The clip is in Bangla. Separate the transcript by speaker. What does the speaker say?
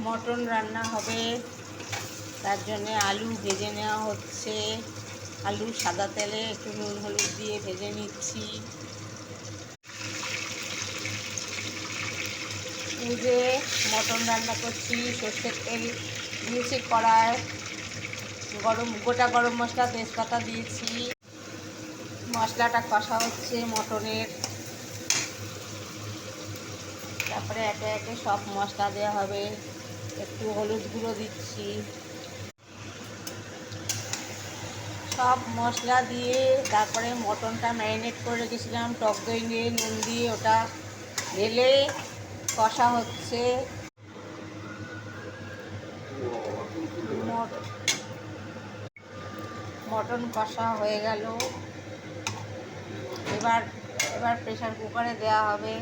Speaker 1: মটন রান্না হবে, তার জন্যে আলু ভেজে নেওয়া হচ্ছে। আলু সাদা তেলে একটু নুন হলুদ দিয়ে ভেজে নিচ্ছি। এই যে মটন রান্না করছি, সর্ষের তেল দিয়েছি কড়ায়, গোটা গরম মশলা তেজপাতা দিয়েছি। মশলাটা কষা হচ্ছে মটনের, তারপরে একে একে সব মশলা দেওয়া হবে। একটু হলুদ গুঁড়ো দিচ্ছি। সব মশলা দিয়ে তারপরে মটনটা ম্যারিনেট করে রেখেছিলাম টক দই দিয়ে নুন দিয়ে, ওটা ঢেলে কষা হচ্ছে। মটন কষা হয়ে গেল। এবার প্রেসার কুকারে দেওয়া হবে।